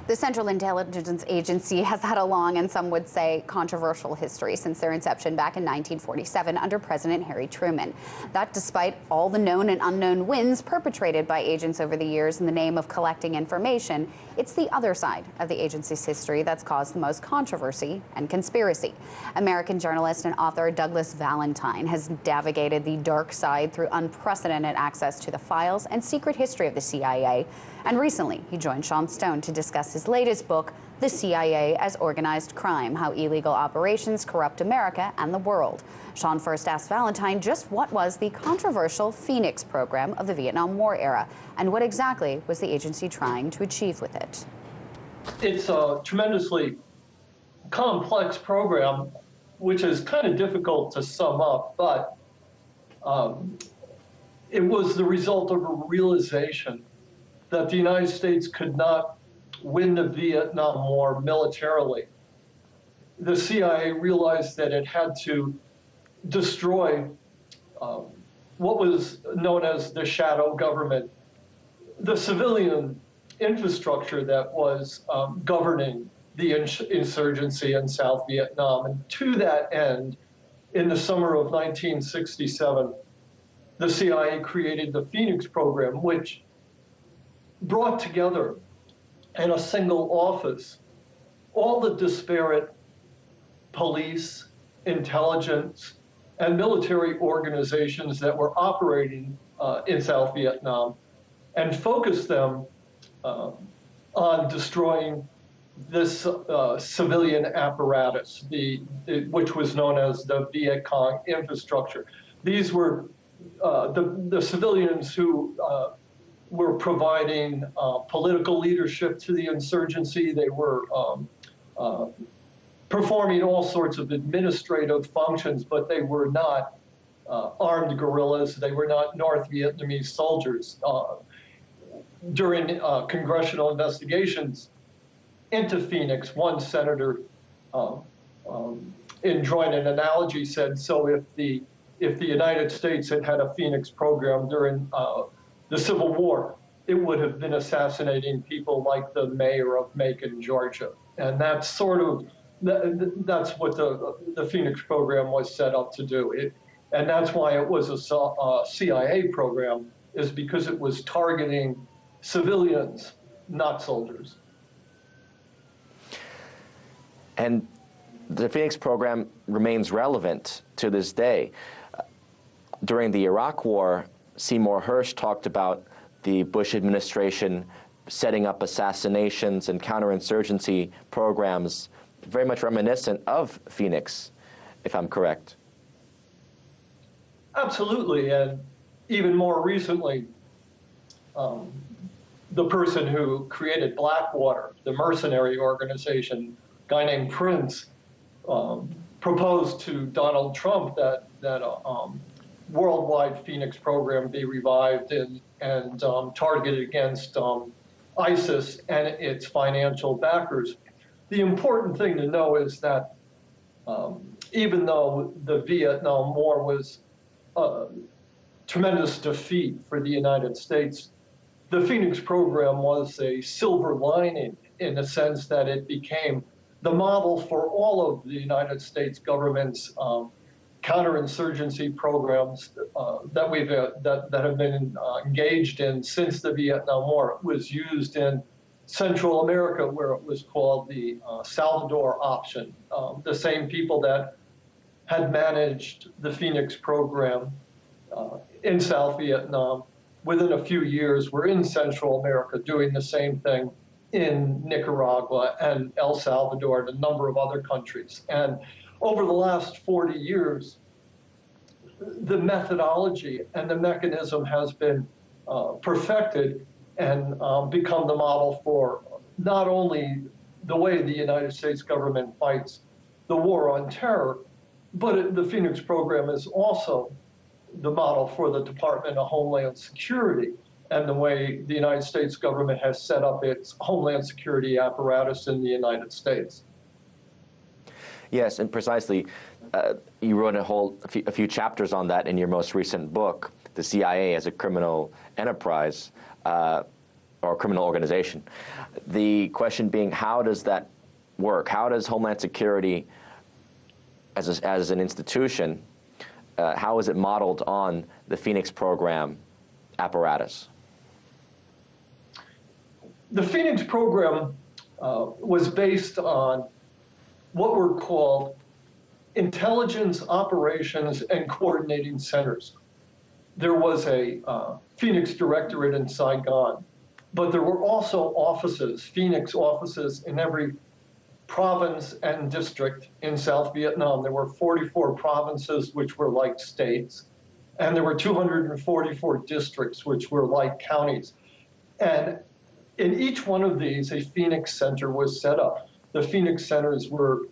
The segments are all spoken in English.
The Central Intelligence Agency has had a long and some would say controversial history since their inception back in 1947 under President Harry Truman. That despite all the known and unknown wins perpetrated by agents over the years in the name of collecting information, it's the other side of the agency's history that's caused the most controversy and conspiracy. American journalist and author Douglas Valentine has navigated the dark side through unprecedented access to the files and secret history of the CIA. And recently, he joined Sean Stone to discuss his latest book, The CIA as Organized Crime: How Illegal Operations Corrupt America and the World. Sean first asked Valentine just what was the controversial Phoenix program of the Vietnam War era, and what exactly was the agency trying to achieve with it. It's a tremendously complex program, which is kind of difficult to sum up, but it was the result of a realization that the United States could not win the Vietnam War militarily. The CIA realized that it had to destroy what was known as the shadow government, the civilian infrastructure that was governing the insurgency in South Vietnam. And to that end, in the summer of 1967, the CIA created the Phoenix program, which brought together in a single office all the disparate police, intelligence, and military organizations that were operating in South Vietnam, and focused them on destroying this civilian apparatus, which was known as the Viet Cong infrastructure. These were the civilians who were providing political leadership to the insurgency. They were performing all sorts of administrative functions, but they were not armed guerrillas. They were not North Vietnamese soldiers. During congressional investigations into Phoenix, one senator, in drawing an analogy, said, so if the United States had had a Phoenix program during the Civil War, it would have been assassinating people like the mayor of Macon, Georgia. And that's sort of, that's what the Phoenix program was set up to do. And that's why it was a CIA program, is because it was targeting civilians, not soldiers. And the Phoenix program remains relevant to this day. During the Iraq War, Seymour Hersh talked about the Bush administration setting up assassinations and counterinsurgency programs very much reminiscent of Phoenix, if I'm correct. Absolutely, and even more recently, the person who created Blackwater, the mercenary organization, a guy named Prince, proposed to Donald Trump that worldwide Phoenix program be revived and targeted against ISIS and its financial backers. The important thing to know is that even though the Vietnam War was a tremendous defeat for the United States, the Phoenix program was a silver lining in the sense that it became the model for all of the United States government's counterinsurgency programs that have been engaged in since the Vietnam War. It was used in Central America, where it was called the Salvador option. The same people that had managed the Phoenix program in South Vietnam, within a few years were in Central America doing the same thing in Nicaragua and El Salvador and a number of other countries. And over the last 40 years, the methodology and the mechanism has been perfected and become the model for not only the way the United States government fights the war on terror, but the Phoenix program is also the model for the Department of Homeland Security and the way the United States government has set up its Homeland Security apparatus in the United States. Yes, and precisely, you wrote a few chapters on that in your most recent book, The CIA as a Criminal Enterprise. or criminal organization. The question being, how does that work? How does Homeland Security, as an institution, how is it modeled on the Phoenix program apparatus? The Phoenix program was based on what were called intelligence operations and coordinating centers. There was a Phoenix directorate in Saigon, but there were also offices, Phoenix offices, in every province and district in South Vietnam. There were 44 provinces, which were like states, and there were 244 districts, which were like counties. And in each one of these, a Phoenix Center was set up. The Phoenix Centers were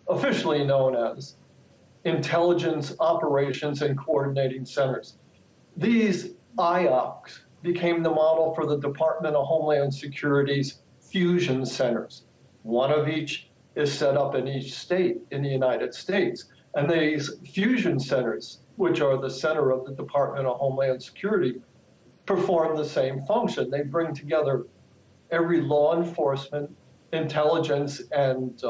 officially known as Intelligence Operations and Coordinating Centers. These IOCs became the model for the Department of Homeland Security's fusion centers. One of each is set up in each state in the United States. And these fusion centers, which are the center of the Department of Homeland Security, perform the same function. They bring together every law enforcement, intelligence, and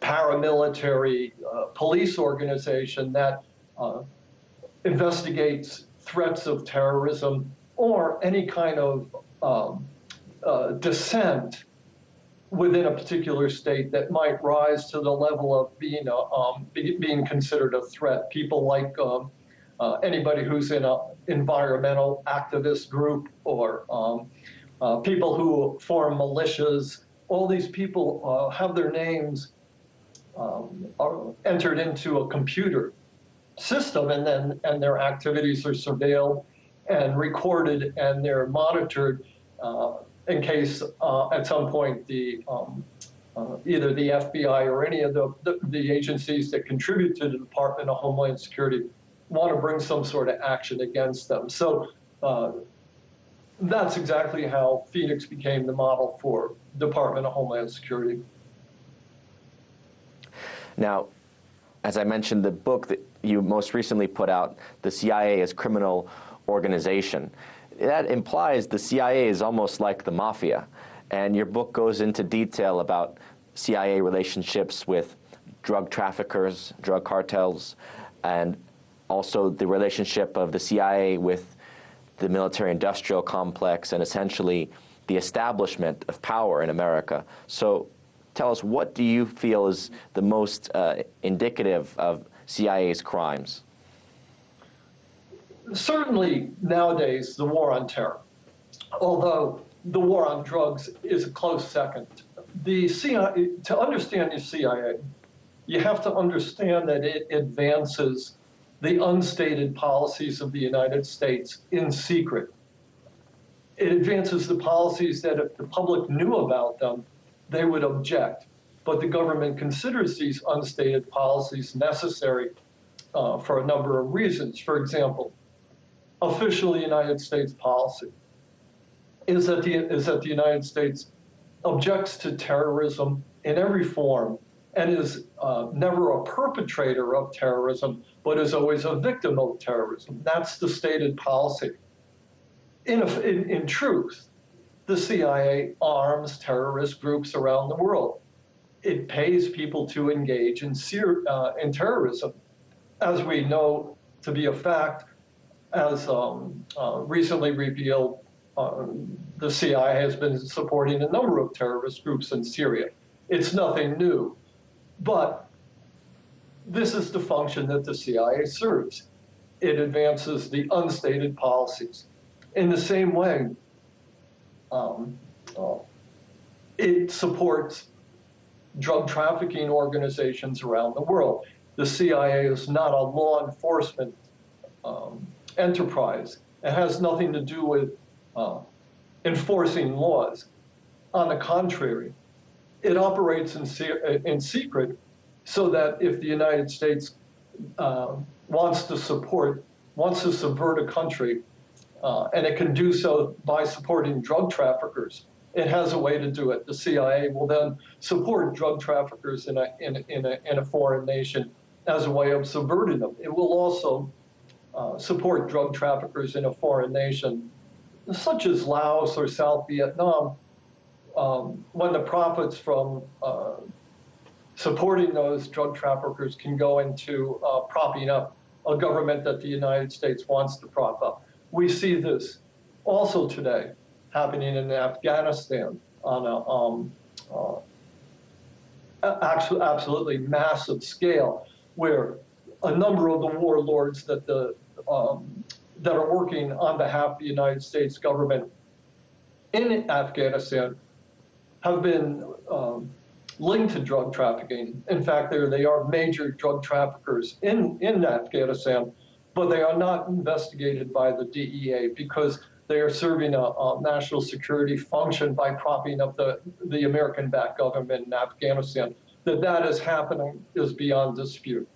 paramilitary police organization that investigates threats of terrorism or any kind of dissent within a particular state that might rise to the level of being considered a threat. People like anybody who's in an environmental activist group, or people who form militias. All these people have their names are entered into a computer system, and their activities are surveilled and recorded, and they're monitored in case at some point either the FBI or any of the agencies that contribute to the Department of Homeland Security want to bring some sort of action against them. So that's exactly how Phoenix became the model for Department of Homeland Security. Now, as I mentioned, the book that you most recently put out, The CIA as Criminal Organization, that implies the CIA is almost like the mafia. And your book goes into detail about CIA relationships with drug traffickers, drug cartels, and also the relationship of the CIA with the military-industrial complex and essentially the establishment of power in America. So tell us, what do you feel is the most indicative of CIA's crimes? Certainly nowadays, the war on terror, although the war on drugs is a close second. The CIA, to understand the CIA, you have to understand that it advances the unstated policies of the United States in secret. It advances the policies that if the public knew about them, they would object. But the government considers these unstated policies necessary for a number of reasons. For example, official United States policy is that the United States objects to terrorism in every form and is never a perpetrator of terrorism, but is always a victim of terrorism. That's the stated policy. In truth, the CIA arms terrorist groups around the world. It pays people to engage in terrorism, as we know to be a fact, as recently revealed. The CIA has been supporting a number of terrorist groups in Syria. It's nothing new, but this is the function that the CIA serves. It advances the unstated policies. In the same way, it supports drug trafficking organizations around the world. The CIA is not a law enforcement enterprise. It has nothing to do with enforcing laws. On the contrary, it operates in secret so that if the United States wants to subvert a country, and it can do so by supporting drug traffickers, it has a way to do it. The CIA will then support drug traffickers in a foreign nation as a way of subverting them. It will also support drug traffickers in a foreign nation such as Laos or South Vietnam, when the profits from supporting those drug traffickers can go into propping up a government that the United States wants to prop up. We see this also today happening in Afghanistan on a absolutely massive scale, where a number of the warlords that that are working on behalf of the United States government in Afghanistan have been linked to drug trafficking. In fact, they are major drug traffickers in Afghanistan, but they are not investigated by the DEA because they are serving a national security function by propping up the American-backed government in Afghanistan. That is happening is beyond dispute.